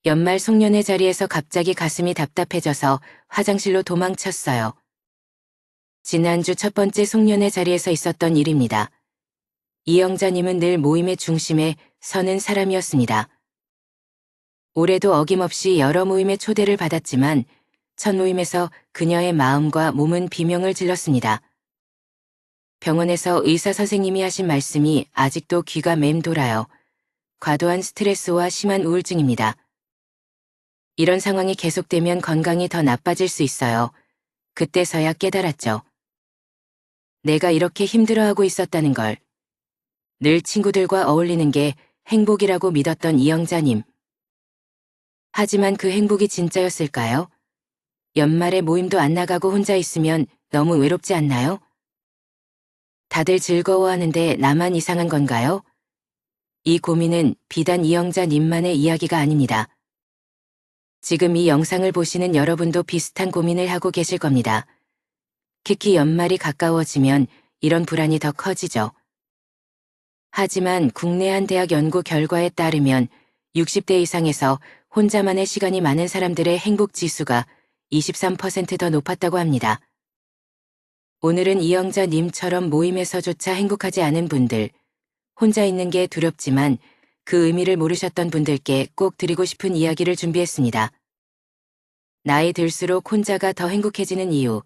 연말 송년회 자리에서 갑자기 가슴이 답답해져서 화장실로 도망쳤어요. 지난주 첫 번째 송년회 자리에서 있었던 일입니다. 이영자님은 늘 모임의 중심에 서는 사람이었습니다. 올해도 어김없이 여러 모임에 초대를 받았지만 첫 모임에서 그녀의 마음과 몸은 비명을 질렀습니다. 병원에서 의사 선생님이 하신 말씀이 아직도 귀가 맴돌아요. 과도한 스트레스와 심한 우울증입니다. 이런 상황이 계속되면 건강이 더 나빠질 수 있어요. 그때서야 깨달았죠. 내가 이렇게 힘들어하고 있었다는 걸. 늘 친구들과 어울리는 게 행복이라고 믿었던 이영자님. 하지만 그 행복이 진짜였을까요? 연말에 모임도 안 나가고 혼자 있으면 너무 외롭지 않나요? 다들 즐거워하는데 나만 이상한 건가요? 이 고민은 비단 이영자님만의 이야기가 아닙니다. 지금 이 영상을 보시는 여러분도 비슷한 고민을 하고 계실 겁니다. 특히 연말이 가까워지면 이런 불안이 더 커지죠. 하지만 국내 한 대학 연구 결과에 따르면 60대 이상에서 혼자만의 시간이 많은 사람들의 행복 지수가 23% 더 높았다고 합니다. 오늘은 이영자님처럼 모임에서조차 행복하지 않은 분들, 혼자 있는 게 두렵지만 그 의미를 모르셨던 분들께 꼭 드리고 싶은 이야기를 준비했습니다. 나이 들수록 혼자가 더 행복해지는 이유,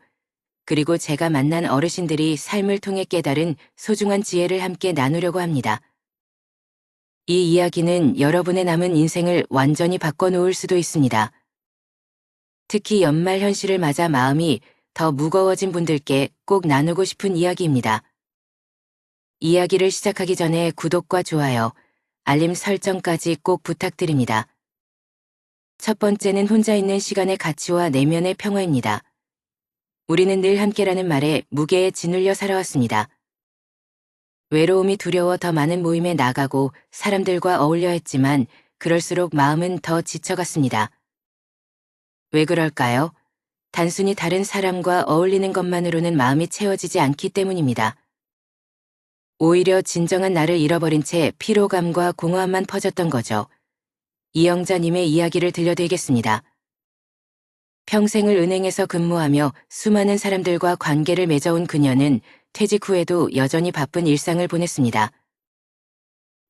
그리고 제가 만난 어르신들이 삶을 통해 깨달은 소중한 지혜를 함께 나누려고 합니다. 이 이야기는 여러분의 남은 인생을 완전히 바꿔놓을 수도 있습니다. 특히 연말 현실을 맞아 마음이 더 무거워진 분들께 꼭 나누고 싶은 이야기입니다. 이야기를 시작하기 전에 구독과 좋아요, 알림 설정까지 꼭 부탁드립니다. 첫 번째는 혼자 있는 시간의 가치와 내면의 평화입니다. 우리는 늘 함께라는 말에 무게에 짓눌려 살아왔습니다. 외로움이 두려워 더 많은 모임에 나가고 사람들과 어울려 했지만 그럴수록 마음은 더 지쳐갔습니다. 왜 그럴까요? 단순히 다른 사람과 어울리는 것만으로는 마음이 채워지지 않기 때문입니다. 오히려 진정한 나를 잃어버린 채 피로감과 공허함만 퍼졌던 거죠. 이영자님의 이야기를 들려드리겠습니다. 평생을 은행에서 근무하며 수많은 사람들과 관계를 맺어온 그녀는 퇴직 후에도 여전히 바쁜 일상을 보냈습니다.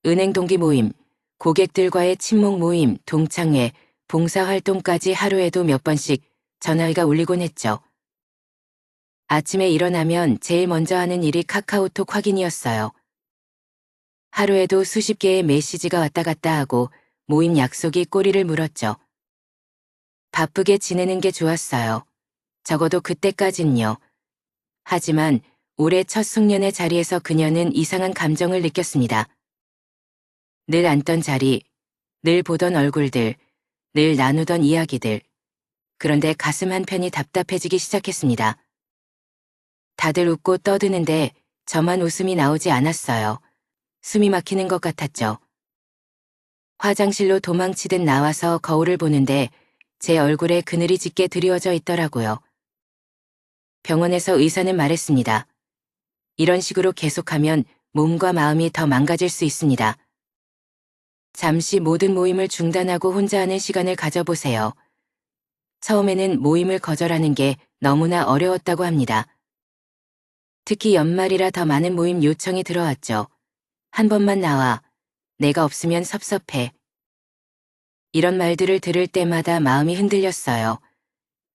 은행 동기 모임, 고객들과의 친목 모임, 동창회, 봉사활동까지 하루에도 몇 번씩 전화가 울리곤 했죠. 아침에 일어나면 제일 먼저 하는 일이 카카오톡 확인이었어요. 하루에도 수십 개의 메시지가 왔다 갔다 하고 모임 약속이 꼬리를 물었죠. 바쁘게 지내는 게 좋았어요. 적어도 그때까진요. 하지만 올해 첫 송년회 자리에서 그녀는 이상한 감정을 느꼈습니다. 늘 앉던 자리, 늘 보던 얼굴들, 늘 나누던 이야기들. 그런데 가슴 한편이 답답해지기 시작했습니다. 다들 웃고 떠드는데 저만 웃음이 나오지 않았어요. 숨이 막히는 것 같았죠. 화장실로 도망치듯 나와서 거울을 보는데 제 얼굴에 그늘이 짙게 드리워져 있더라고요. 병원에서 의사는 말했습니다. 이런 식으로 계속하면 몸과 마음이 더 망가질 수 있습니다. 잠시 모든 모임을 중단하고 혼자 하는 시간을 가져보세요. 처음에는 모임을 거절하는 게 너무나 어려웠다고 합니다. 특히 연말이라 더 많은 모임 요청이 들어왔죠. 한 번만 나와. 내가 없으면 섭섭해. 이런 말들을 들을 때마다 마음이 흔들렸어요.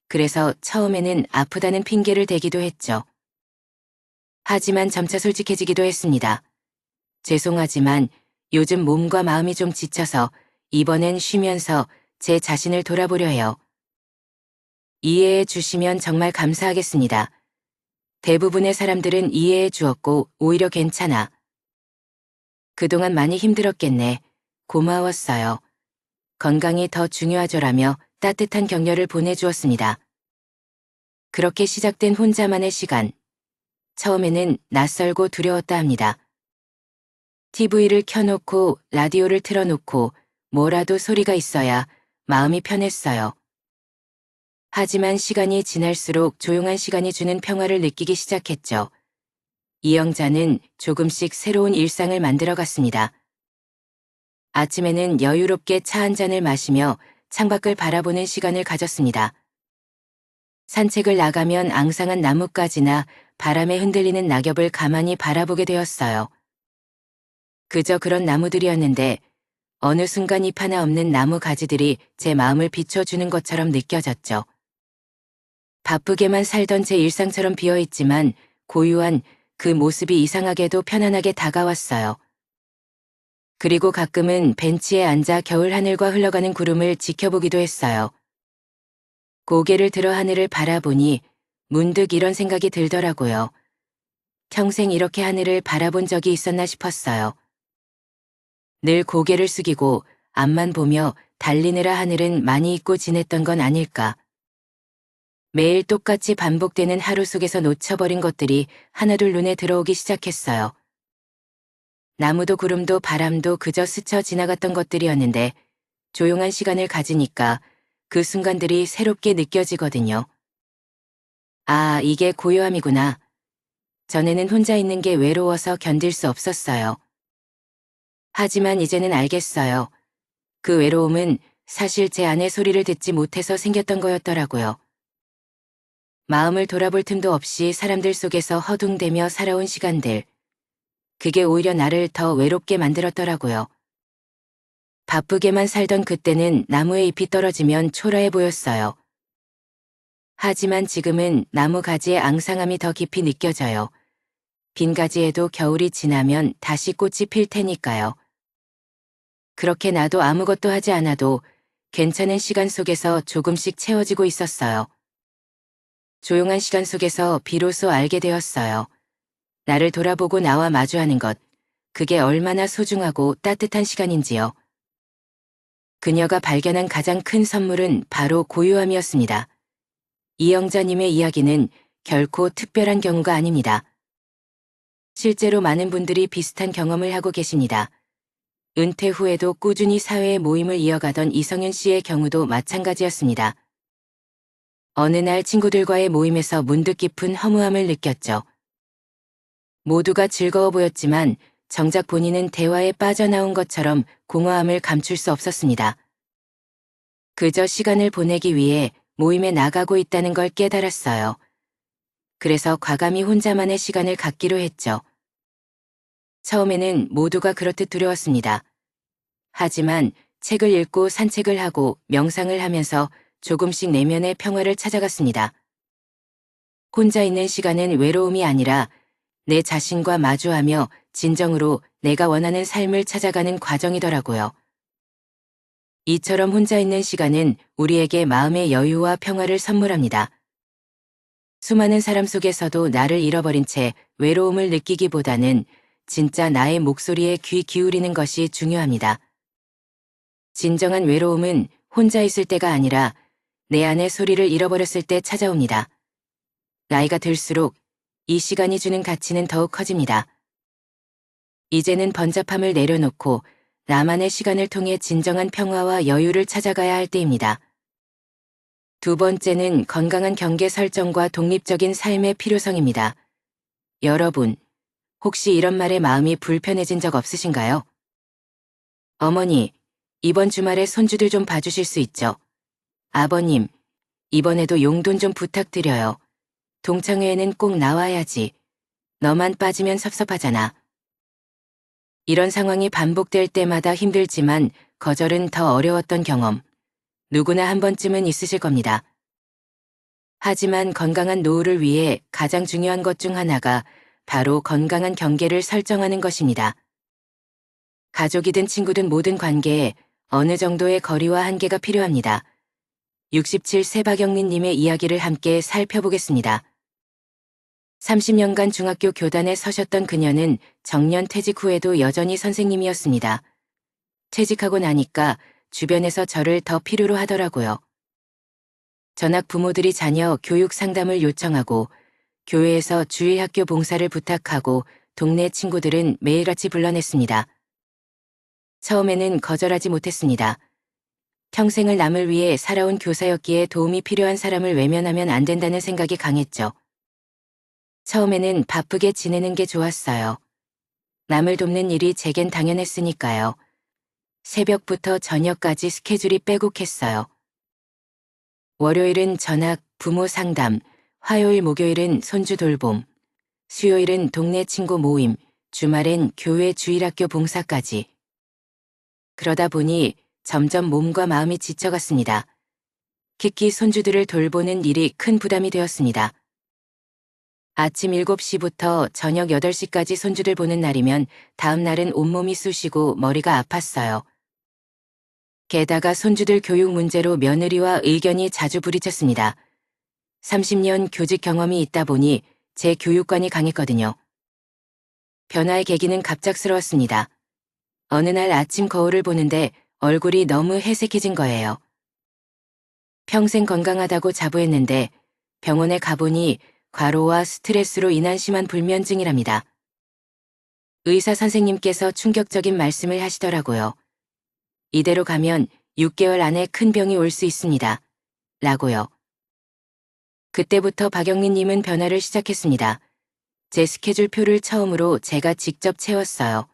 그래서 처음에는 아프다는 핑계를 대기도 했죠. 하지만 점차 솔직해지기도 했습니다. 죄송하지만 요즘 몸과 마음이 좀 지쳐서 이번엔 쉬면서 제 자신을 돌아보려 해요. 이해해 주시면 정말 감사하겠습니다. 대부분의 사람들은 이해해 주었고 오히려 괜찮아. 그동안 많이 힘들었겠네. 고마웠어요. 건강이 더 중요하죠라며 따뜻한 격려를 보내주었습니다. 그렇게 시작된 혼자만의 시간. 처음에는 낯설고 두려웠다 합니다. TV를 켜놓고 라디오를 틀어놓고 뭐라도 소리가 있어야 마음이 편했어요. 하지만 시간이 지날수록 조용한 시간이 주는 평화를 느끼기 시작했죠. 이영자는 조금씩 새로운 일상을 만들어갔습니다. 아침에는 여유롭게 차 한 잔을 마시며 창밖을 바라보는 시간을 가졌습니다. 산책을 나가면 앙상한 나뭇가지나 바람에 흔들리는 낙엽을 가만히 바라보게 되었어요. 그저 그런 나무들이었는데 어느 순간 잎 하나 없는 나무 가지들이 제 마음을 비춰주는 것처럼 느껴졌죠. 바쁘게만 살던 제 일상처럼 비어있지만 고요한 그 모습이 이상하게도 편안하게 다가왔어요. 그리고 가끔은 벤치에 앉아 겨울 하늘과 흘러가는 구름을 지켜보기도 했어요. 고개를 들어 하늘을 바라보니 문득 이런 생각이 들더라고요. 평생 이렇게 하늘을 바라본 적이 있었나 싶었어요. 늘 고개를 숙이고 앞만 보며 달리느라 하늘은 많이 잊고 지냈던 건 아닐까. 매일 똑같이 반복되는 하루 속에서 놓쳐버린 것들이 하나둘 눈에 들어오기 시작했어요. 나무도 구름도 바람도 그저 스쳐 지나갔던 것들이었는데 조용한 시간을 가지니까 그 순간들이 새롭게 느껴지거든요. 아, 이게 고요함이구나. 전에는 혼자 있는 게 외로워서 견딜 수 없었어요. 하지만 이제는 알겠어요. 그 외로움은 사실 제 안의 소리를 듣지 못해서 생겼던 거였더라고요. 마음을 돌아볼 틈도 없이 사람들 속에서 허둥대며 살아온 시간들. 그게 오히려 나를 더 외롭게 만들었더라고요. 바쁘게만 살던 그때는 나무에 잎이 떨어지면 초라해 보였어요. 하지만 지금은 나무 가지의 앙상함이 더 깊이 느껴져요. 빈 가지에도 겨울이 지나면 다시 꽃이 필 테니까요. 그렇게 나도 아무것도 하지 않아도 괜찮은 시간 속에서 조금씩 채워지고 있었어요. 조용한 시간 속에서 비로소 알게 되었어요. 나를 돌아보고 나와 마주하는 것, 그게 얼마나 소중하고 따뜻한 시간인지요. 그녀가 발견한 가장 큰 선물은 바로 고요함이었습니다. 이영자님의 이야기는 결코 특별한 경우가 아닙니다. 실제로 많은 분들이 비슷한 경험을 하고 계십니다. 은퇴 후에도 꾸준히 사회의 모임을 이어가던 이성윤 씨의 경우도 마찬가지였습니다. 어느 날 친구들과의 모임에서 문득 깊은 허무함을 느꼈죠. 모두가 즐거워 보였지만 정작 본인은 대화에 빠져나온 것처럼 공허함을 감출 수 없었습니다. 그저 시간을 보내기 위해 모임에 나가고 있다는 걸 깨달았어요. 그래서 과감히 혼자만의 시간을 갖기로 했죠. 처음에는 모두가 그렇듯 두려웠습니다. 하지만 책을 읽고 산책을 하고 명상을 하면서 조금씩 내면의 평화를 찾아갔습니다. 혼자 있는 시간은 외로움이 아니라 내 자신과 마주하며 진정으로 내가 원하는 삶을 찾아가는 과정이더라고요. 이처럼 혼자 있는 시간은 우리에게 마음의 여유와 평화를 선물합니다. 수많은 사람 속에서도 나를 잃어버린 채 외로움을 느끼기보다는 진짜 나의 목소리에 귀 기울이는 것이 중요합니다. 진정한 외로움은 혼자 있을 때가 아니라 내 안의 소리를 잃어버렸을 때 찾아옵니다. 나이가 들수록 이 시간이 주는 가치는 더욱 커집니다. 이제는 번잡함을 내려놓고 나만의 시간을 통해 진정한 평화와 여유를 찾아가야 할 때입니다. 두 번째는 건강한 경계 설정과 독립적인 삶의 필요성입니다. 여러분, 혹시 이런 말에 마음이 불편해진 적 없으신가요? 어머니, 이번 주말에 손주들 좀 봐주실 수 있죠? 아버님, 이번에도 용돈 좀 부탁드려요. 동창회에는 꼭 나와야지. 너만 빠지면 섭섭하잖아. 이런 상황이 반복될 때마다 힘들지만 거절은 더 어려웠던 경험. 누구나 한 번쯤은 있으실 겁니다. 하지만 건강한 노후를 위해 가장 중요한 것 중 하나가 바로 건강한 경계를 설정하는 것입니다. 가족이든 친구든 모든 관계에 어느 정도의 거리와 한계가 필요합니다. 67 세박영민님의 이야기를 함께 살펴보겠습니다. 30년간 중학교 교단에 서셨던 그녀는 정년 퇴직 후에도 여전히 선생님이었습니다. 퇴직하고 나니까 주변에서 저를 더 필요로 하더라고요. 전학 부모들이 자녀 교육 상담을 요청하고 교회에서 주일학교 봉사를 부탁하고 동네 친구들은 매일같이 불러냈습니다. 처음에는 거절하지 못했습니다. 평생을 남을 위해 살아온 교사였기에 도움이 필요한 사람을 외면하면 안 된다는 생각이 강했죠. 처음에는 바쁘게 지내는 게 좋았어요. 남을 돕는 일이 제겐 당연했으니까요. 새벽부터 저녁까지 스케줄이 빼곡했어요. 월요일은 전학, 부모 상담, 화요일 목요일은 손주 돌봄, 수요일은 동네 친구 모임, 주말엔 교회 주일학교 봉사까지. 그러다 보니 점점 몸과 마음이 지쳐갔습니다. 특히 손주들을 돌보는 일이 큰 부담이 되었습니다. 아침 7시부터 저녁 8시까지 손주들 보는 날이면 다음 날은 온몸이 쑤시고 머리가 아팠어요. 게다가 손주들 교육 문제로 며느리와 의견이 자주 부딪혔습니다. 30년 교직 경험이 있다 보니 제 교육관이 강했거든요. 변화의 계기는 갑작스러웠습니다. 어느 날 아침 거울을 보는데 얼굴이 너무 회색해진 거예요. 평생 건강하다고 자부했는데 병원에 가보니 과로와 스트레스로 인한 심한 불면증이랍니다. 의사 선생님께서 충격적인 말씀을 하시더라고요. 이대로 가면 6개월 안에 큰 병이 올 수 있습니다. 라고요. 그때부터 박영민님은 변화를 시작했습니다. 제 스케줄표를 처음으로 제가 직접 채웠어요.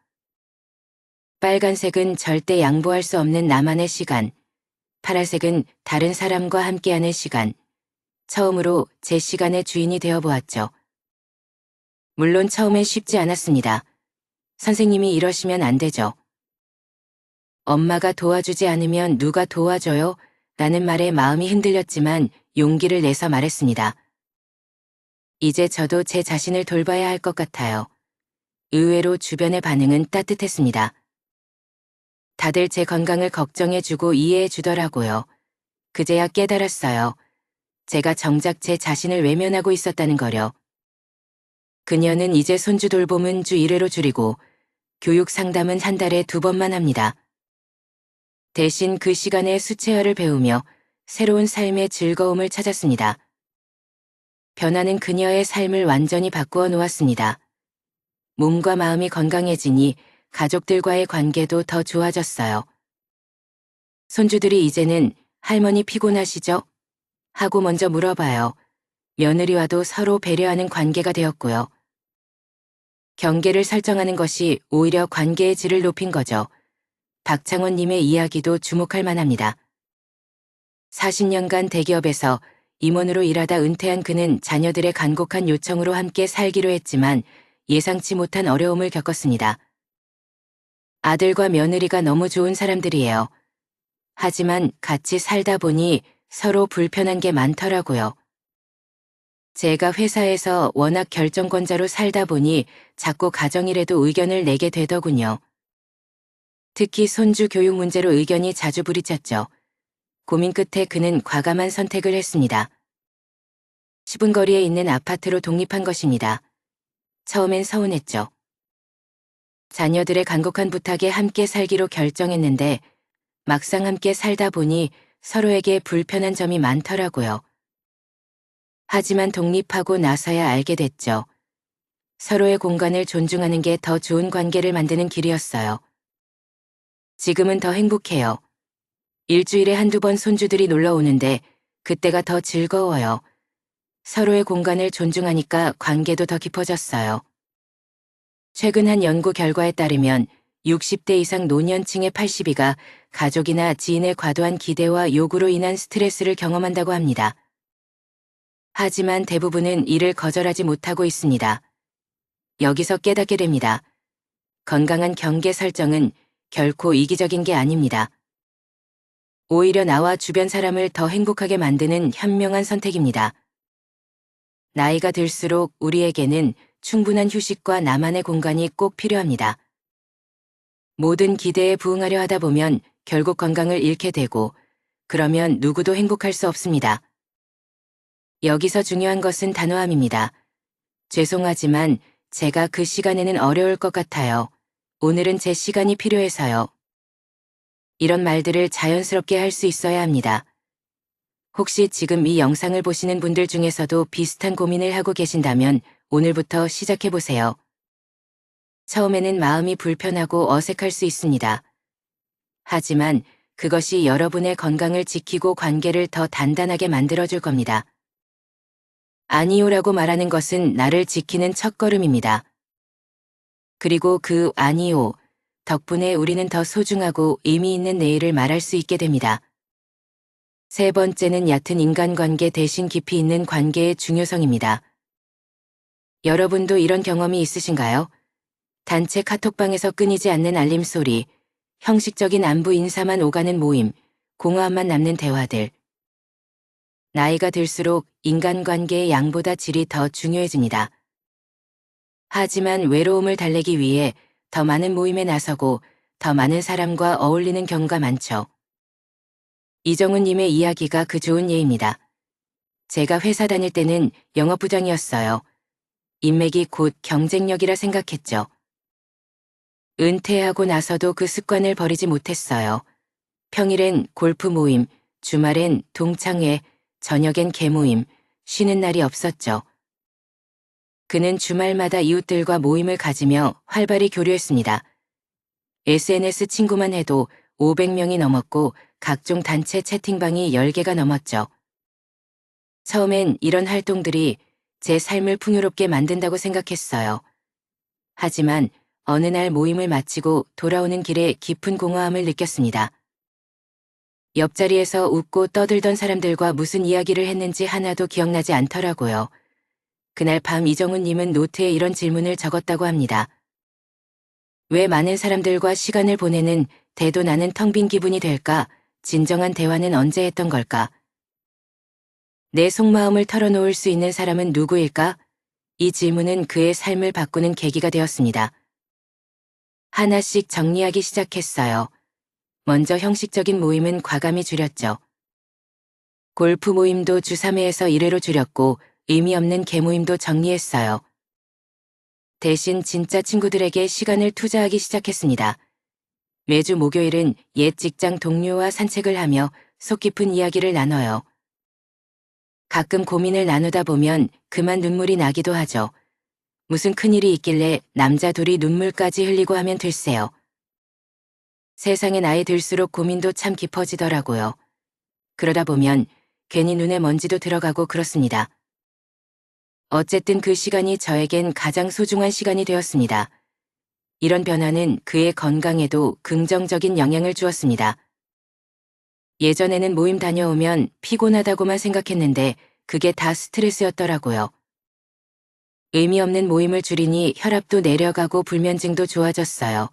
빨간색은 절대 양보할 수 없는 나만의 시간, 파란색은 다른 사람과 함께하는 시간, 처음으로 제 시간의 주인이 되어보았죠. 물론 처음엔 쉽지 않았습니다. 선생님이 이러시면 안 되죠. 엄마가 도와주지 않으면 누가 도와줘요? 라는 말에 마음이 흔들렸지만 용기를 내서 말했습니다. 이제 저도 제 자신을 돌봐야 할 것 같아요. 의외로 주변의 반응은 따뜻했습니다. 다들 제 건강을 걱정해주고 이해해주더라고요. 그제야 깨달았어요. 제가 정작 제 자신을 외면하고 있었다는 거려. 그녀는 이제 손주 돌봄은 주 1회로 줄이고 교육 상담은 한 달에 2번만 합니다. 대신 그 시간에 수채화를 배우며 새로운 삶의 즐거움을 찾았습니다. 변화는 그녀의 삶을 완전히 바꾸어 놓았습니다. 몸과 마음이 건강해지니 가족들과의 관계도 더 좋아졌어요. 손주들이 이제는 할머니 피곤하시죠? 하고 먼저 물어봐요. 며느리와도 서로 배려하는 관계가 되었고요. 경계를 설정하는 것이 오히려 관계의 질을 높인 거죠. 박창원님의 이야기도 주목할 만합니다. 40년간 대기업에서 임원으로 일하다 은퇴한 그는 자녀들의 간곡한 요청으로 함께 살기로 했지만 예상치 못한 어려움을 겪었습니다. 아들과 며느리가 너무 좋은 사람들이에요. 하지만 같이 살다 보니 서로 불편한 게 많더라고요. 제가 회사에서 워낙 결정권자로 살다 보니 자꾸 가정일에도 의견을 내게 되더군요. 특히 손주 교육 문제로 의견이 자주 부딪혔죠. 고민 끝에 그는 과감한 선택을 했습니다. 10분 거리에 있는 아파트로 독립한 것입니다. 처음엔 서운했죠. 자녀들의 간곡한 부탁에 함께 살기로 결정했는데 막상 함께 살다 보니 서로에게 불편한 점이 많더라고요. 하지만 독립하고 나서야 알게 됐죠. 서로의 공간을 존중하는 게 더 좋은 관계를 만드는 길이었어요. 지금은 더 행복해요. 일주일에 한두 번 손주들이 놀러 오는데 그때가 더 즐거워요. 서로의 공간을 존중하니까 관계도 더 깊어졌어요. 최근 한 연구 결과에 따르면 60대 이상 노년층의 82가 가족이나 지인의 과도한 기대와 요구로 인한 스트레스를 경험한다고 합니다. 하지만 대부분은 이를 거절하지 못하고 있습니다. 여기서 깨닫게 됩니다. 건강한 경계 설정은 결코 이기적인 게 아닙니다. 오히려 나와 주변 사람을 더 행복하게 만드는 현명한 선택입니다. 나이가 들수록 우리에게는 충분한 휴식과 나만의 공간이 꼭 필요합니다. 모든 기대에 부응하려 하다 보면 결국 건강을 잃게 되고 그러면 누구도 행복할 수 없습니다. 여기서 중요한 것은 단호함입니다. 죄송하지만 제가 그 시간에는 어려울 것 같아요. 오늘은 제 시간이 필요해서요. 이런 말들을 자연스럽게 할 수 있어야 합니다. 혹시 지금 이 영상을 보시는 분들 중에서도 비슷한 고민을 하고 계신다면 오늘부터 시작해보세요. 처음에는 마음이 불편하고 어색할 수 있습니다. 하지만 그것이 여러분의 건강을 지키고 관계를 더 단단하게 만들어줄 겁니다. 아니요라고 말하는 것은 나를 지키는 첫걸음입니다. 그리고 그 아니요, 덕분에 우리는 더 소중하고 의미 있는 내일을 말할 수 있게 됩니다. 세 번째는 얕은 인간관계 대신 깊이 있는 관계의 중요성입니다. 여러분도 이런 경험이 있으신가요? 단체 카톡방에서 끊이지 않는 알림소리, 형식적인 안부 인사만 오가는 모임, 공허함만 남는 대화들. 나이가 들수록 인간관계의 양보다 질이 더 중요해집니다. 하지만 외로움을 달래기 위해 더 많은 모임에 나서고 더 많은 사람과 어울리는 경우가 많죠. 이정훈님의 이야기가 그 좋은 예입니다. 제가 회사 다닐 때는 영업부장이었어요. 인맥이 곧 경쟁력이라 생각했죠. 은퇴하고 나서도 그 습관을 버리지 못했어요. 평일엔 골프 모임, 주말엔 동창회, 저녁엔 개모임, 쉬는 날이 없었죠. 그는 주말마다 이웃들과 모임을 가지며 활발히 교류했습니다. SNS 친구만 해도 500명이 넘었고 각종 단체 채팅방이 10개가 넘었죠. 처음엔 이런 활동들이 제 삶을 풍요롭게 만든다고 생각했어요. 하지만 어느 날 모임을 마치고 돌아오는 길에 깊은 공허함을 느꼈습니다. 옆자리에서 웃고 떠들던 사람들과 무슨 이야기를 했는지 하나도 기억나지 않더라고요. 그날 밤 이정훈님은 노트에 이런 질문을 적었다고 합니다. 왜 많은 사람들과 시간을 보내는 대도 나는 텅 빈 기분이 될까? 진정한 대화는 언제 했던 걸까? 내 속마음을 털어놓을 수 있는 사람은 누구일까? 이 질문은 그의 삶을 바꾸는 계기가 되었습니다. 하나씩 정리하기 시작했어요. 먼저 형식적인 모임은 과감히 줄였죠. 골프 모임도 주 3회에서 1회로 줄였고 의미 없는 개모임도 정리했어요. 대신 진짜 친구들에게 시간을 투자하기 시작했습니다. 매주 목요일은 옛 직장 동료와 산책을 하며 속 깊은 이야기를 나눠요. 가끔 고민을 나누다 보면 그만 눈물이 나기도 하죠. 무슨 큰일이 있길래 남자 둘이 눈물까지 흘리고 하면 글쎄요. 세상에 나이 들수록 고민도 참 깊어지더라고요. 그러다 보면 괜히 눈에 먼지도 들어가고 그렇습니다. 어쨌든 그 시간이 저에겐 가장 소중한 시간이 되었습니다. 이런 변화는 그의 건강에도 긍정적인 영향을 주었습니다. 예전에는 모임 다녀오면 피곤하다고만 생각했는데 그게 다 스트레스였더라고요. 의미 없는 모임을 줄이니 혈압도 내려가고 불면증도 좋아졌어요.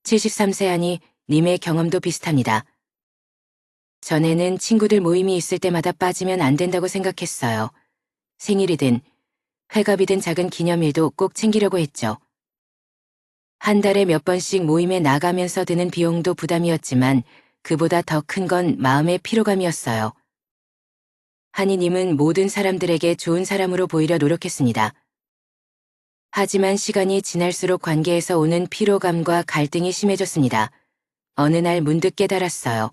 73세 하니 님의 경험도 비슷합니다. 전에는 친구들 모임이 있을 때마다 빠지면 안 된다고 생각했어요. 생일이든 회갑이든 작은 기념일도 꼭 챙기려고 했죠. 한 달에 몇 번씩 모임에 나가면서 드는 비용도 부담이었지만 그보다 더 큰 건 마음의 피로감이었어요. 한이님은 모든 사람들에게 좋은 사람으로 보이려 노력했습니다. 하지만 시간이 지날수록 관계에서 오는 피로감과 갈등이 심해졌습니다. 어느 날 문득 깨달았어요.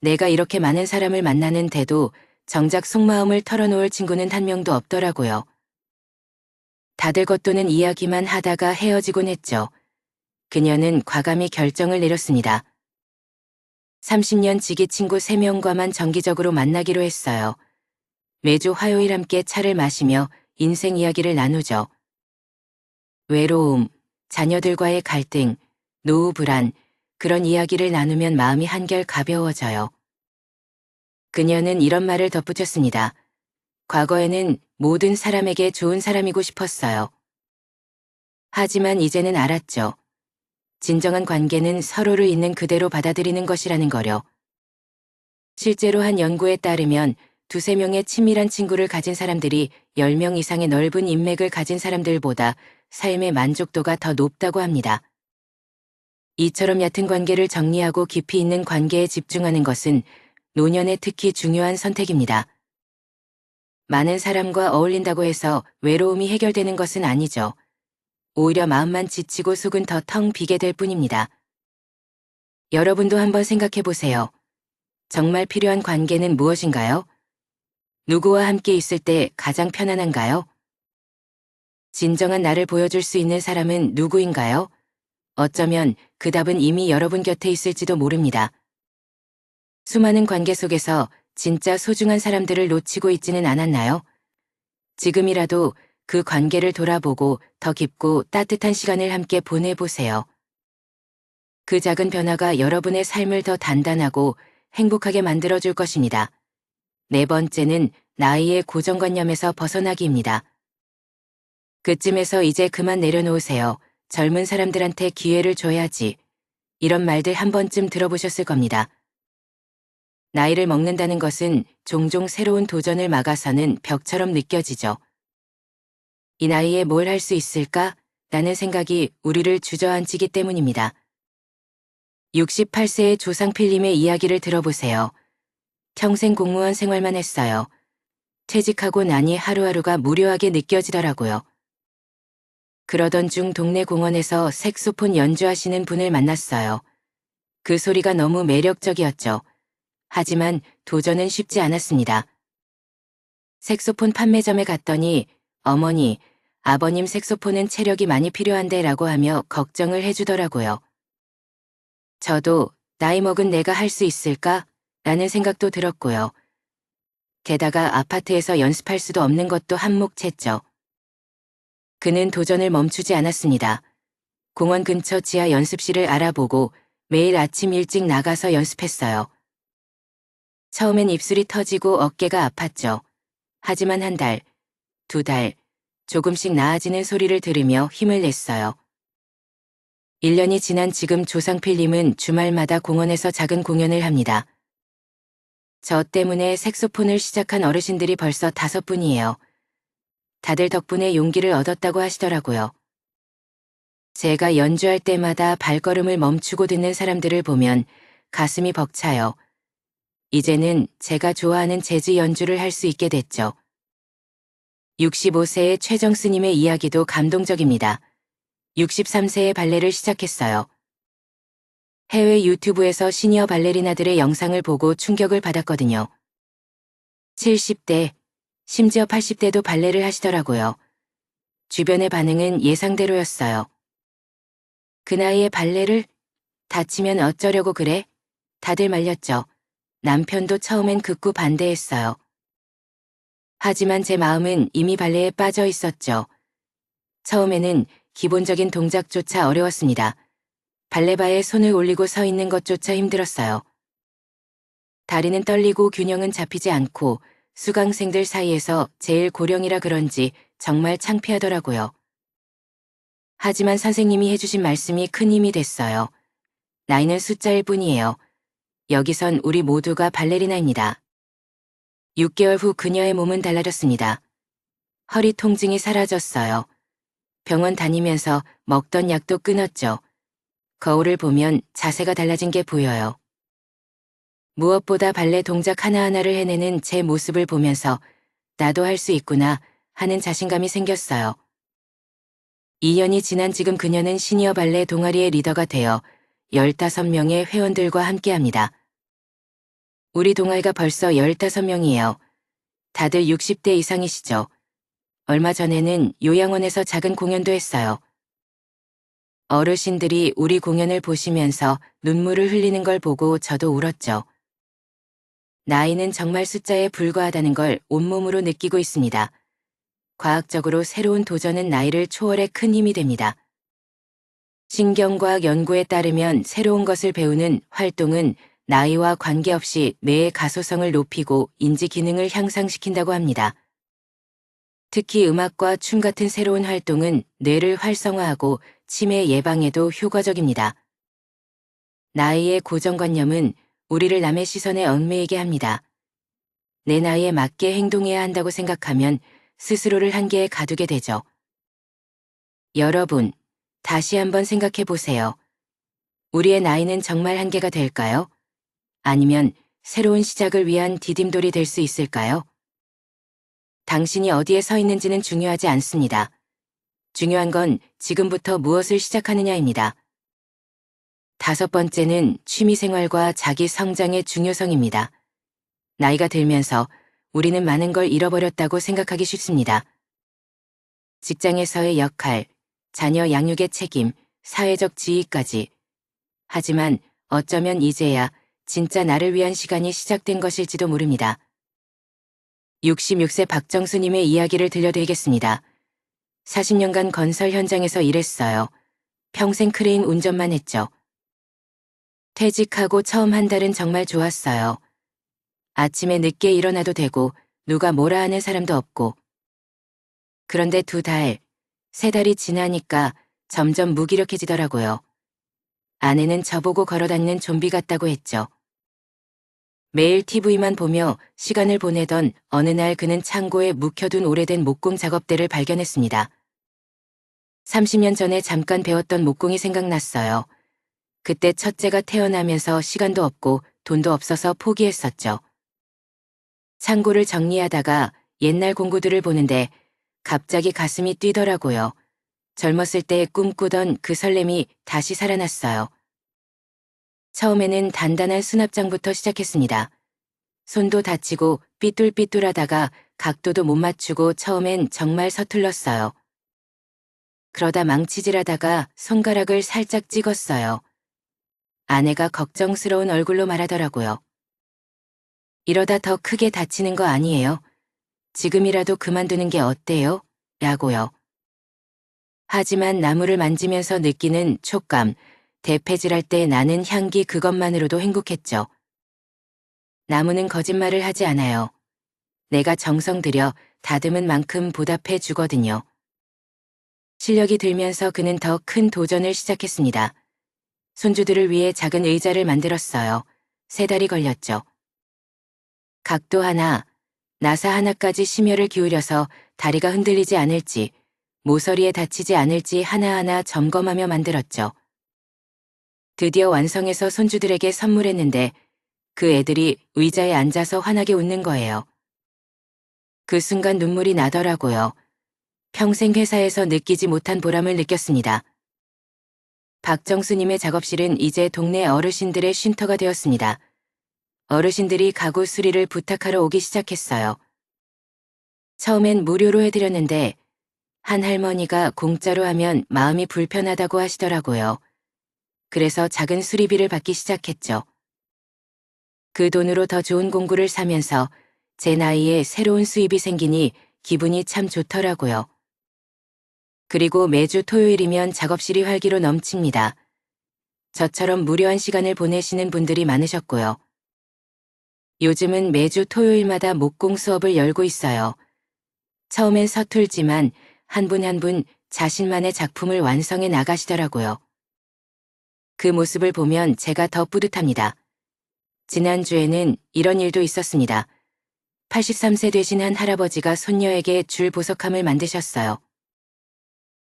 내가 이렇게 많은 사람을 만나는데도 정작 속마음을 털어놓을 친구는 한 명도 없더라고요. 다들 겉도는 이야기만 하다가 헤어지곤 했죠. 그녀는 과감히 결정을 내렸습니다. 30년 지기 친구 3명과만 정기적으로 만나기로 했어요. 매주 화요일 함께 차를 마시며 인생 이야기를 나누죠. 외로움, 자녀들과의 갈등, 노후 불안, 그런 이야기를 나누면 마음이 한결 가벼워져요. 그녀는 이런 말을 덧붙였습니다. 과거에는 모든 사람에게 좋은 사람이고 싶었어요. 하지만 이제는 알았죠. 진정한 관계는 서로를 있는 그대로 받아들이는 것이라는 거려. 실제로 한 연구에 따르면 2~3명의 친밀한 친구를 가진 사람들이 10명 이상의 넓은 인맥을 가진 사람들보다 삶의 만족도가 더 높다고 합니다. 이처럼 얕은 관계를 정리하고 깊이 있는 관계에 집중하는 것은 노년에 특히 중요한 선택입니다. 많은 사람과 어울린다고 해서 외로움이 해결되는 것은 아니죠. 오히려 마음만 지치고 속은 더 텅 비게 될 뿐입니다. 여러분도 한번 생각해 보세요. 정말 필요한 관계는 무엇인가요? 누구와 함께 있을 때 가장 편안한가요? 진정한 나를 보여줄 수 있는 사람은 누구인가요? 어쩌면 그 답은 이미 여러분 곁에 있을지도 모릅니다. 수많은 관계 속에서 진짜 소중한 사람들을 놓치고 있지는 않았나요? 지금이라도 그 관계를 돌아보고 더 깊고 따뜻한 시간을 함께 보내보세요. 그 작은 변화가 여러분의 삶을 더 단단하고 행복하게 만들어줄 것입니다. 네 번째는 나이의 고정관념에서 벗어나기입니다. 그쯤에서 이제 그만 내려놓으세요. 젊은 사람들한테 기회를 줘야지. 이런 말들 한 번쯤 들어보셨을 겁니다. 나이를 먹는다는 것은 종종 새로운 도전을 막아서는 벽처럼 느껴지죠. 이 나이에 뭘 할 수 있을까? 라는 생각이 우리를 주저앉히기 때문입니다. 68세의 조상필님의 이야기를 들어보세요. 평생 공무원 생활만 했어요. 퇴직하고 나니 하루하루가 무료하게 느껴지더라고요. 그러던 중 동네 공원에서 색소폰 연주하시는 분을 만났어요. 그 소리가 너무 매력적이었죠. 하지만 도전은 쉽지 않았습니다. 색소폰 판매점에 갔더니 어머니, 아버님 색소폰은 체력이 많이 필요한데 라고 하며 걱정을 해주더라고요. 저도 나이 먹은 내가 할 수 있을까? 라는 생각도 들었고요. 게다가 아파트에서 연습할 수도 없는 것도 한몫했죠. 그는 도전을 멈추지 않았습니다. 공원 근처 지하 연습실을 알아보고 매일 아침 일찍 나가서 연습했어요. 처음엔 입술이 터지고 어깨가 아팠죠. 하지만 한 달, 두 달, 조금씩 나아지는 소리를 들으며 힘을 냈어요. 1년이 지난 지금 조상필님은 주말마다 공원에서 작은 공연을 합니다. 저 때문에 색소폰을 시작한 어르신들이 벌써 5분이에요. 다들 덕분에 용기를 얻었다고 하시더라고요. 제가 연주할 때마다 발걸음을 멈추고 듣는 사람들을 보면 가슴이 벅차요. 이제는 제가 좋아하는 재즈 연주를 할 수 있게 됐죠. 65세의 최정 스님의 이야기도 감동적입니다. 63세에 발레를 시작했어요. 해외 유튜브에서 시니어 발레리나들의 영상을 보고 충격을 받았거든요. 70대, 심지어 80대도 발레를 하시더라고요. 주변의 반응은 예상대로였어요. 그 나이에 발레를? 다치면 어쩌려고 그래? 다들 말렸죠. 남편도 처음엔 극구 반대했어요. 하지만 제 마음은 이미 발레에 빠져 있었죠. 처음에는 기본적인 동작조차 어려웠습니다. 발레바에 손을 올리고 서 있는 것조차 힘들었어요. 다리는 떨리고 균형은 잡히지 않고 수강생들 사이에서 제일 고령이라 그런지 정말 창피하더라고요. 하지만 선생님이 해주신 말씀이 큰 힘이 됐어요. 나이는 숫자일 뿐이에요. 여기선 우리 모두가 발레리나입니다. 6개월 후 그녀의 몸은 달라졌습니다. 허리 통증이 사라졌어요. 병원 다니면서 먹던 약도 끊었죠. 거울을 보면 자세가 달라진 게 보여요. 무엇보다 발레 동작 하나하나를 해내는 제 모습을 보면서 나도 할 수 있구나 하는 자신감이 생겼어요. 2년이 지난 지금 그녀는 시니어 발레 동아리의 리더가 되어 15명의 회원들과 함께합니다. 우리 동아리가 벌써 15명이에요. 다들 60대 이상이시죠. 얼마 전에는 요양원에서 작은 공연도 했어요. 어르신들이 우리 공연을 보시면서 눈물을 흘리는 걸 보고 저도 울었죠. 나이는 정말 숫자에 불과하다는 걸 온몸으로 느끼고 있습니다. 과학적으로 새로운 도전은 나이를 초월해 큰 힘이 됩니다. 신경과학 연구에 따르면 새로운 것을 배우는 활동은 나이와 관계없이 뇌의 가소성을 높이고 인지 기능을 향상시킨다고 합니다. 특히 음악과 춤 같은 새로운 활동은 뇌를 활성화하고 치매 예방에도 효과적입니다. 나이의 고정관념은 우리를 남의 시선에 얽매이게 합니다. 내 나이에 맞게 행동해야 한다고 생각하면 스스로를 한계에 가두게 되죠. 여러분, 다시 한번 생각해 보세요. 우리의 나이는 정말 한계가 될까요? 아니면 새로운 시작을 위한 디딤돌이 될 수 있을까요? 당신이 어디에 서 있는지는 중요하지 않습니다. 중요한 건 지금부터 무엇을 시작하느냐입니다. 5번째는 취미생활과 자기 성장의 중요성입니다. 나이가 들면서 우리는 많은 걸 잃어버렸다고 생각하기 쉽습니다. 직장에서의 역할, 자녀 양육의 책임, 사회적 지위까지. 하지만 어쩌면 이제야 진짜 나를 위한 시간이 시작된 것일지도 모릅니다. 66세 박정수님의 이야기를 들려드리겠습니다. 40년간 건설 현장에서 일했어요. 평생 크레인 운전만 했죠. 퇴직하고 처음 한 달은 정말 좋았어요. 아침에 늦게 일어나도 되고 누가 뭐라 하는 사람도 없고. 그런데 2달, 3달이 지나니까 점점 무기력해지더라고요. 아내는 저보고 걸어다니는 좀비 같다고 했죠. 매일 TV만 보며 시간을 보내던 어느 날 그는 창고에 묵혀둔 오래된 목공 작업대를 발견했습니다. 30년 전에 잠깐 배웠던 목공이 생각났어요. 그때 첫째가 태어나면서 시간도 없고 돈도 없어서 포기했었죠. 창고를 정리하다가 옛날 공구들을 보는데 갑자기 가슴이 뛰더라고요. 젊었을 때 꿈꾸던 그 설렘이 다시 살아났어요. 처음에는 단단한 수납장부터 시작했습니다. 손도 다치고 삐뚤삐뚤하다가 각도도 못 맞추고 처음엔 정말 서툴렀어요. 그러다 망치질하다가 손가락을 살짝 찍었어요. 아내가 걱정스러운 얼굴로 말하더라고요. 이러다 더 크게 다치는 거 아니에요? 지금이라도 그만두는 게 어때요? 라고요. 하지만 나무를 만지면서 느끼는 촉감, 대패질할 때 나는 향기 그것만으로도 행복했죠. 나무는 거짓말을 하지 않아요. 내가 정성 들여 다듬은 만큼 보답해 주거든요. 실력이 들면서 그는 더 큰 도전을 시작했습니다. 손주들을 위해 작은 의자를 만들었어요. 3달이 걸렸죠. 각도 하나, 나사 하나까지 심혈을 기울여서 다리가 흔들리지 않을지, 모서리에 다치지 않을지 하나하나 점검하며 만들었죠. 드디어 완성해서 손주들에게 선물했는데 그 애들이 의자에 앉아서 환하게 웃는 거예요. 그 순간 눈물이 나더라고요. 평생 회사에서 느끼지 못한 보람을 느꼈습니다. 박정수님의 작업실은 이제 동네 어르신들의 쉼터가 되었습니다. 어르신들이 가구 수리를 부탁하러 오기 시작했어요. 처음엔 무료로 해드렸는데 한 할머니가 공짜로 하면 마음이 불편하다고 하시더라고요. 그래서 작은 수리비를 받기 시작했죠. 그 돈으로 더 좋은 공구를 사면서 제 나이에 새로운 수입이 생기니 기분이 참 좋더라고요. 그리고 매주 토요일이면 작업실이 활기로 넘칩니다. 저처럼 무료한 시간을 보내시는 분들이 많으셨고요. 요즘은 매주 토요일마다 목공 수업을 열고 있어요. 처음엔 서툴지만 한 분 한 분 자신만의 작품을 완성해 나가시더라고요. 그 모습을 보면 제가 더 뿌듯합니다. 지난주에는 이런 일도 있었습니다. 83세 되신 한 할아버지가 손녀에게 줄 보석함을 만드셨어요.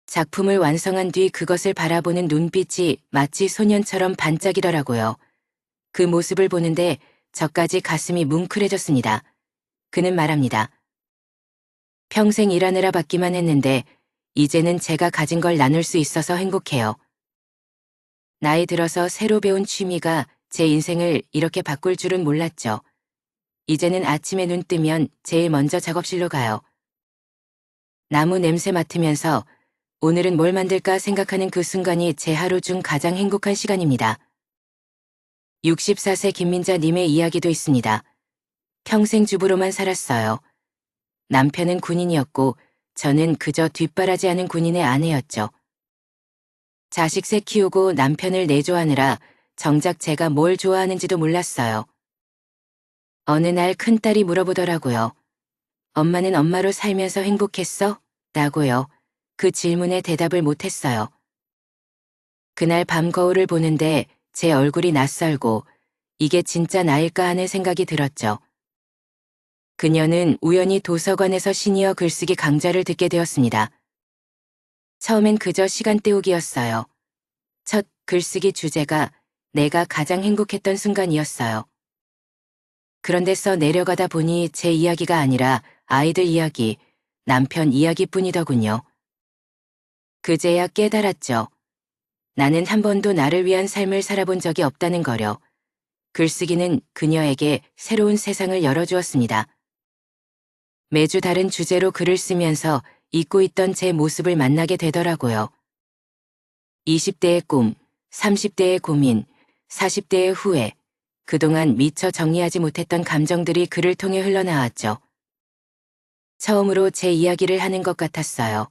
작품을 완성한 뒤 그것을 바라보는 눈빛이 마치 소년처럼 반짝이더라고요. 그 모습을 보는데 저까지 가슴이 뭉클해졌습니다. 그는 말합니다. 평생 일하느라 받기만 했는데 이제는 제가 가진 걸 나눌 수 있어서 행복해요. 나이 들어서 새로 배운 취미가 제 인생을 이렇게 바꿀 줄은 몰랐죠. 이제는 아침에 눈 뜨면 제일 먼저 작업실로 가요. 나무 냄새 맡으면서 오늘은 뭘 만들까 생각하는 그 순간이 제 하루 중 가장 행복한 시간입니다. 64세 김민자님의 이야기도 있습니다. 평생 주부로만 살았어요. 남편은 군인이었고 저는 그저 뒷바라지하는 군인의 아내였죠. 자식 셋 키우고 남편을 내조하느라 정작 제가 뭘 좋아하는지도 몰랐어요. 어느 날 큰딸이 물어보더라고요. 엄마는 엄마로 살면서 행복했어? 라고요. 그 질문에 대답을 못했어요. 그날 밤 거울을 보는데 제 얼굴이 낯설고 이게 진짜 나일까 하는 생각이 들었죠. 그녀는 우연히 도서관에서 시니어 글쓰기 강좌를 듣게 되었습니다. 처음엔 그저 시간 때우기였어요. 첫 글쓰기 주제가 내가 가장 행복했던 순간이었어요. 그런데 써 내려가다 보니 제 이야기가 아니라 아이들 이야기, 남편 이야기뿐이더군요. 그제야 깨달았죠. 나는 한 번도 나를 위한 삶을 살아본 적이 없다는 거려. 글쓰기는 그녀에게 새로운 세상을 열어주었습니다. 매주 다른 주제로 글을 쓰면서 잊고 있던 제 모습을 만나게 되더라고요. 20대의 꿈, 30대의 고민, 40대의 후회, 그동안 미처 정리하지 못했던 감정들이 글을 통해 흘러나왔죠. 처음으로 제 이야기를 하는 것 같았어요.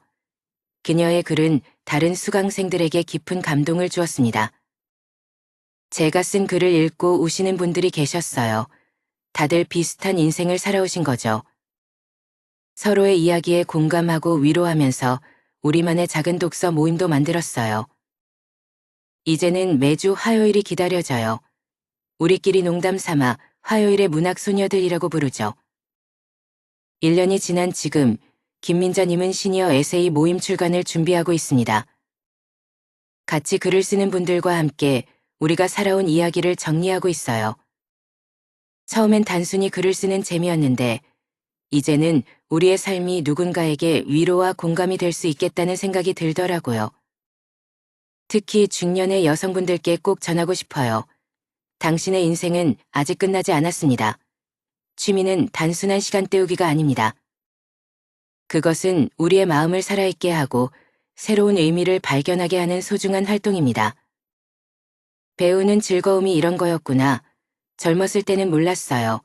그녀의 글은 다른 수강생들에게 깊은 감동을 주었습니다. 제가 쓴 글을 읽고 우시는 분들이 계셨어요. 다들 비슷한 인생을 살아오신 거죠. 서로의 이야기에 공감하고 위로하면서 우리만의 작은 독서 모임도 만들었어요. 이제는 매주 화요일이 기다려져요. 우리끼리 농담 삼아 화요일의 문학소녀들이라고 부르죠. 1년이 지난 지금 김민자님은 시니어 에세이 모임 출간을 준비하고 있습니다. 같이 글을 쓰는 분들과 함께 우리가 살아온 이야기를 정리하고 있어요. 처음엔 단순히 글을 쓰는 재미였는데 이제는 우리의 삶이 누군가에게 위로와 공감이 될 수 있겠다는 생각이 들더라고요. 특히 중년의 여성분들께 꼭 전하고 싶어요. 당신의 인생은 아직 끝나지 않았습니다. 취미는 단순한 시간 때우기가 아닙니다. 그것은 우리의 마음을 살아있게 하고 새로운 의미를 발견하게 하는 소중한 활동입니다. 배우는 즐거움이 이런 거였구나. 젊었을 때는 몰랐어요.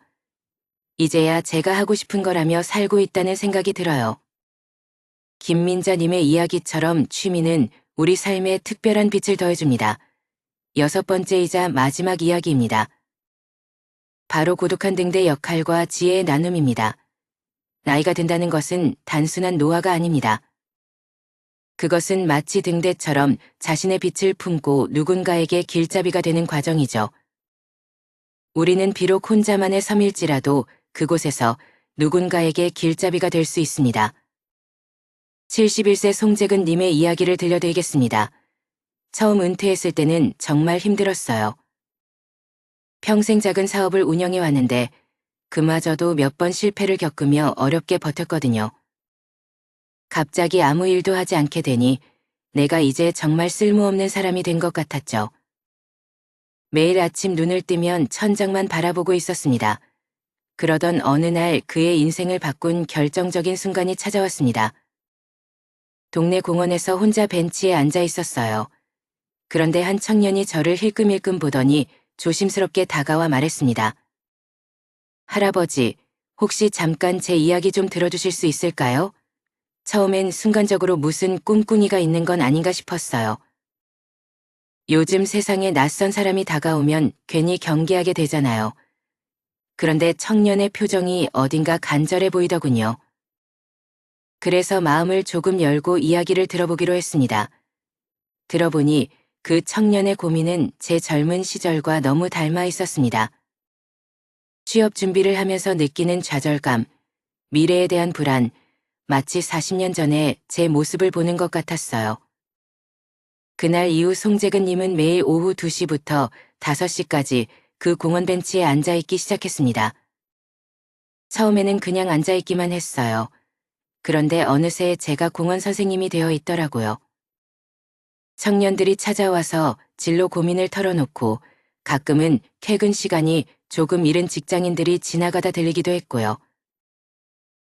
이제야 제가 하고 싶은 거라며 살고 있다는 생각이 들어요. 김민자님의 이야기처럼 취미는 우리 삶에 특별한 빛을 더해줍니다. 6번째이자 마지막 이야기입니다. 바로 고독한 등대 역할과 지혜의 나눔입니다. 나이가 든다는 것은 단순한 노화가 아닙니다. 그것은 마치 등대처럼 자신의 빛을 품고 누군가에게 길잡이가 되는 과정이죠. 우리는 비록 혼자만의 섬일지라도 그곳에서 누군가에게 길잡이가 될 수 있습니다. 71세 송재근 님의 이야기를 들려드리겠습니다. 처음 은퇴했을 때는 정말 힘들었어요. 평생 작은 사업을 운영해 왔는데 그마저도 몇 번 실패를 겪으며 어렵게 버텼거든요. 갑자기 아무 일도 하지 않게 되니 내가 이제 정말 쓸모없는 사람이 된 것 같았죠. 매일 아침 눈을 뜨면 천장만 바라보고 있었습니다. 그러던 어느 날 그의 인생을 바꾼 결정적인 순간이 찾아왔습니다. 동네 공원에서 혼자 벤치에 앉아 있었어요. 그런데 한 청년이 저를 힐끔힐끔 보더니 조심스럽게 다가와 말했습니다. 할아버지, 혹시 잠깐 제 이야기 좀 들어주실 수 있을까요? 처음엔 순간적으로 무슨 꿍꿍이가 있는 건 아닌가 싶었어요. 요즘 세상에 낯선 사람이 다가오면 괜히 경계하게 되잖아요. 그런데 청년의 표정이 어딘가 간절해 보이더군요. 그래서 마음을 조금 열고 이야기를 들어보기로 했습니다. 들어보니 그 청년의 고민은 제 젊은 시절과 너무 닮아 있었습니다. 취업 준비를 하면서 느끼는 좌절감, 미래에 대한 불안, 마치 40년 전에 제 모습을 보는 것 같았어요. 그날 이후 송재근 님은 매일 오후 2시부터 5시까지 그 공원 벤치에 앉아있기 시작했습니다. 처음에는 그냥 앉아있기만 했어요. 그런데 어느새 제가 공원 선생님이 되어 있더라고요. 청년들이 찾아와서 진로 고민을 털어놓고 가끔은 퇴근 시간이 조금 이른 직장인들이 지나가다 들리기도 했고요.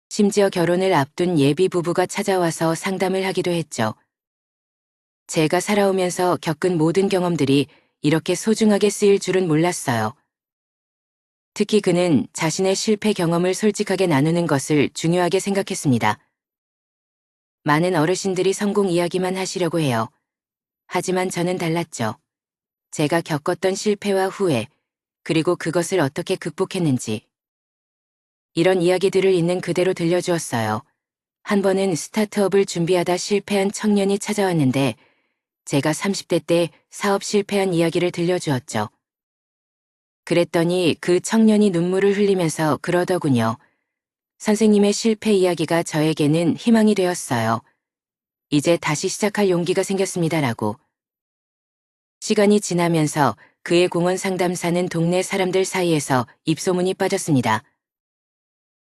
심지어 결혼을 앞둔 예비 부부가 찾아와서 상담을 하기도 했죠. 제가 살아오면서 겪은 모든 경험들이 이렇게 소중하게 쓰일 줄은 몰랐어요. 특히 그는 자신의 실패 경험을 솔직하게 나누는 것을 중요하게 생각했습니다. 많은 어르신들이 성공 이야기만 하시려고 해요. 하지만 저는 달랐죠. 제가 겪었던 실패와 후회, 그리고 그것을 어떻게 극복했는지. 이런 이야기들을 있는 그대로 들려주었어요. 한 번은 스타트업을 준비하다 실패한 청년이 찾아왔는데 제가 30대 때 사업 실패한 이야기를 들려주었죠. 그랬더니 그 청년이 눈물을 흘리면서 그러더군요. 선생님의 실패 이야기가 저에게는 희망이 되었어요. 이제 다시 시작할 용기가 생겼습니다라고. 시간이 지나면서 그의 공원 상담사는 동네 사람들 사이에서 입소문이 빠졌습니다.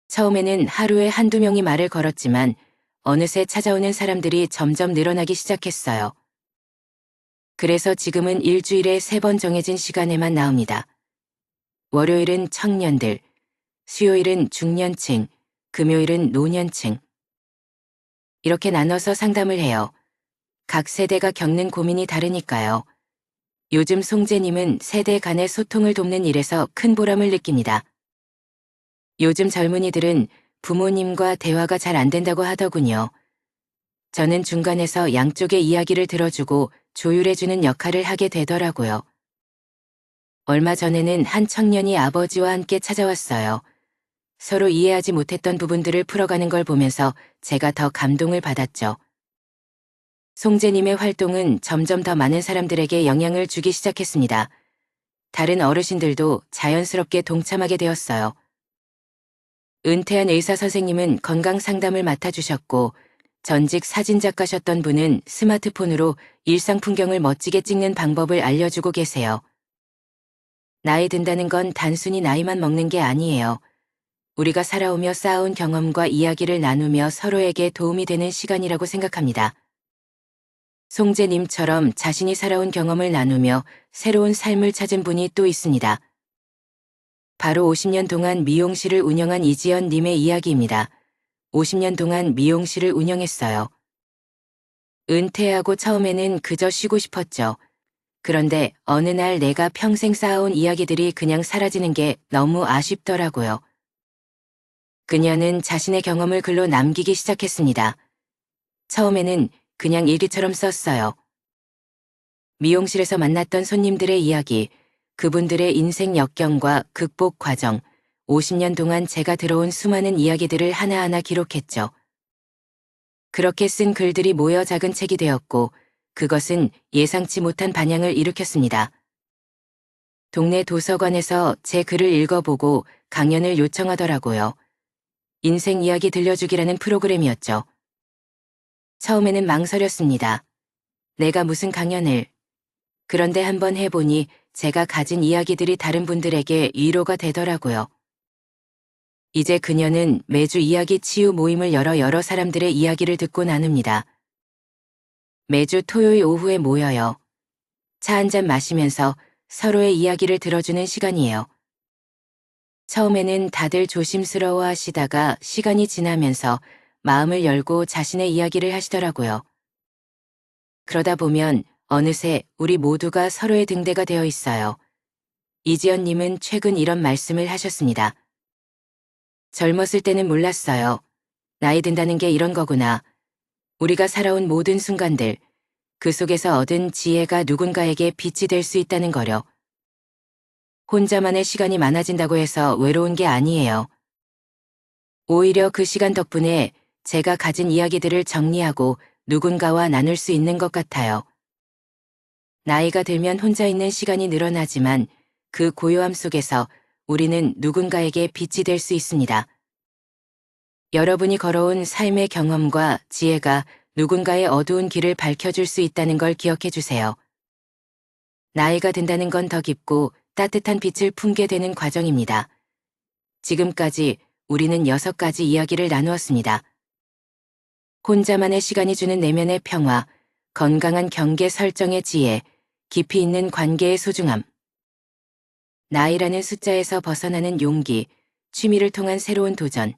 처음에는 하루에 한두 명이 말을 걸었지만 어느새 찾아오는 사람들이 점점 늘어나기 시작했어요. 그래서 지금은 일주일에 3번 정해진 시간에만 나옵니다. 월요일은 청년들, 수요일은 중년층, 금요일은 노년층. 이렇게 나눠서 상담을 해요. 각 세대가 겪는 고민이 다르니까요. 요즘 송재님은 세대 간의 소통을 돕는 일에서 큰 보람을 느낍니다. 요즘 젊은이들은 부모님과 대화가 잘 안 된다고 하더군요. 저는 중간에서 양쪽의 이야기를 들어주고 조율해주는 역할을 하게 되더라고요. 얼마 전에는 한 청년이 아버지와 함께 찾아왔어요. 서로 이해하지 못했던 부분들을 풀어가는 걸 보면서 제가 더 감동을 받았죠. 송재님의 활동은 점점 더 많은 사람들에게 영향을 주기 시작했습니다. 다른 어르신들도 자연스럽게 동참하게 되었어요. 은퇴한 의사 선생님은 건강 상담을 맡아주셨고, 전직 사진작가셨던 분은 스마트폰으로 일상 풍경을 멋지게 찍는 방법을 알려주고 계세요. 나이 든다는 건 단순히 나이만 먹는 게 아니에요. 우리가 살아오며 쌓아온 경험과 이야기를 나누며 서로에게 도움이 되는 시간이라고 생각합니다. 송재님처럼 자신이 살아온 경험을 나누며 새로운 삶을 찾은 분이 또 있습니다. 바로 50년 동안 미용실을 운영한 이지연 님의 이야기입니다. 50년 동안 미용실을 운영했어요. 은퇴하고 처음에는 그저 쉬고 싶었죠. 그런데 어느 날 내가 평생 쌓아온 이야기들이 그냥 사라지는 게 너무 아쉽더라고요. 그녀는 자신의 경험을 글로 남기기 시작했습니다. 처음에는 그냥 일기처럼 썼어요. 미용실에서 만났던 손님들의 이야기, 그분들의 인생 역경과 극복 과정, 50년 동안 제가 들어온 수많은 이야기들을 하나하나 기록했죠. 그렇게 쓴 글들이 모여 작은 책이 되었고, 그것은 예상치 못한 반향을 일으켰습니다. 동네 도서관에서 제 글을 읽어보고 강연을 요청하더라고요. 인생 이야기 들려주기라는 프로그램이었죠. 처음에는 망설였습니다. 내가 무슨 강연을. 그런데 한번 해보니 제가 가진 이야기들이 다른 분들에게 위로가 되더라고요. 이제 그녀는 매주 이야기 치유 모임을 열어 여러 사람들의 이야기를 듣고 나눕니다. 매주 토요일 오후에 모여요. 차 한 잔 마시면서 서로의 이야기를 들어주는 시간이에요. 처음에는 다들 조심스러워 하시다가 시간이 지나면서 마음을 열고 자신의 이야기를 하시더라고요. 그러다 보면 어느새 우리 모두가 서로의 등대가 되어 있어요. 이지연님은 최근 이런 말씀을 하셨습니다. 젊었을 때는 몰랐어요. 나이 든다는 게 이런 거구나. 우리가 살아온 모든 순간들, 그 속에서 얻은 지혜가 누군가에게 빛이 될 수 있다는 거려. 혼자만의 시간이 많아진다고 해서 외로운 게 아니에요. 오히려 그 시간 덕분에 제가 가진 이야기들을 정리하고 누군가와 나눌 수 있는 것 같아요. 나이가 들면 혼자 있는 시간이 늘어나지만 그 고요함 속에서 우리는 누군가에게 빛이 될 수 있습니다. 여러분이 걸어온 삶의 경험과 지혜가 누군가의 어두운 길을 밝혀줄 수 있다는 걸 기억해 주세요. 나이가 든다는 건 더 깊고 따뜻한 빛을 품게 되는 과정입니다. 지금까지 우리는 6가지 이야기를 나누었습니다. 혼자만의 시간이 주는 내면의 평화, 건강한 경계 설정의 지혜, 깊이 있는 관계의 소중함. 나이라는 숫자에서 벗어나는 용기, 취미를 통한 새로운 도전,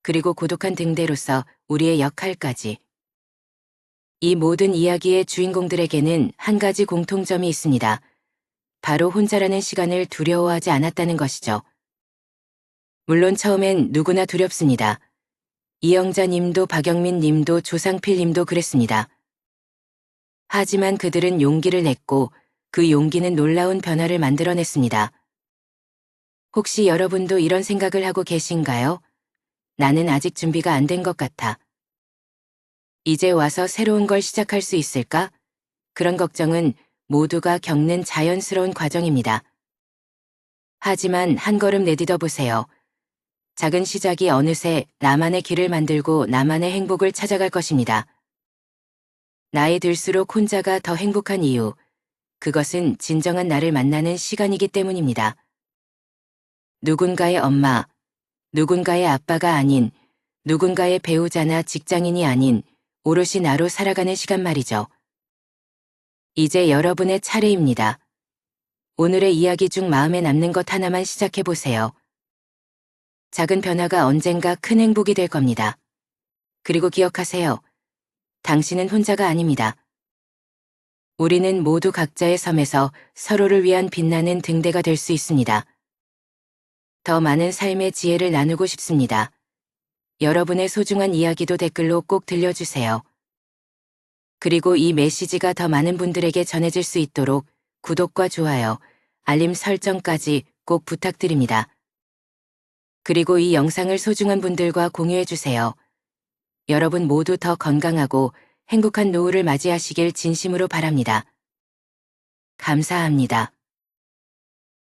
그리고 고독한 등대로서 우리의 역할까지. 이 모든 이야기의 주인공들에게는 한 가지 공통점이 있습니다. 바로 혼자라는 시간을 두려워하지 않았다는 것이죠. 물론 처음엔 누구나 두렵습니다. 이영자 님도 박영민 님도 조상필 님도 그랬습니다. 하지만 그들은 용기를 냈고 그 용기는 놀라운 변화를 만들어냈습니다. 혹시 여러분도 이런 생각을 하고 계신가요? 나는 아직 준비가 안 된 것 같아. 이제 와서 새로운 걸 시작할 수 있을까? 그런 걱정은 모두가 겪는 자연스러운 과정입니다. 하지만 한 걸음 내딛어 보세요. 작은 시작이 어느새 나만의 길을 만들고 나만의 행복을 찾아갈 것입니다. 나이 들수록 혼자가 더 행복한 이유, 그것은 진정한 나를 만나는 시간이기 때문입니다. 누군가의 엄마, 누군가의 아빠가 아닌, 누군가의 배우자나 직장인이 아닌 오롯이 나로 살아가는 시간 말이죠. 이제 여러분의 차례입니다. 오늘의 이야기 중 마음에 남는 것 하나만 시작해 보세요. 작은 변화가 언젠가 큰 행복이 될 겁니다. 그리고 기억하세요. 당신은 혼자가 아닙니다. 우리는 모두 각자의 섬에서 서로를 위한 빛나는 등대가 될 수 있습니다. 더 많은 삶의 지혜를 나누고 싶습니다. 여러분의 소중한 이야기도 댓글로 꼭 들려주세요. 그리고 이 메시지가 더 많은 분들에게 전해질 수 있도록 구독과 좋아요, 알림 설정까지 꼭 부탁드립니다. 그리고 이 영상을 소중한 분들과 공유해주세요. 여러분 모두 더 건강하고 행복한 노후를 맞이하시길 진심으로 바랍니다. 감사합니다.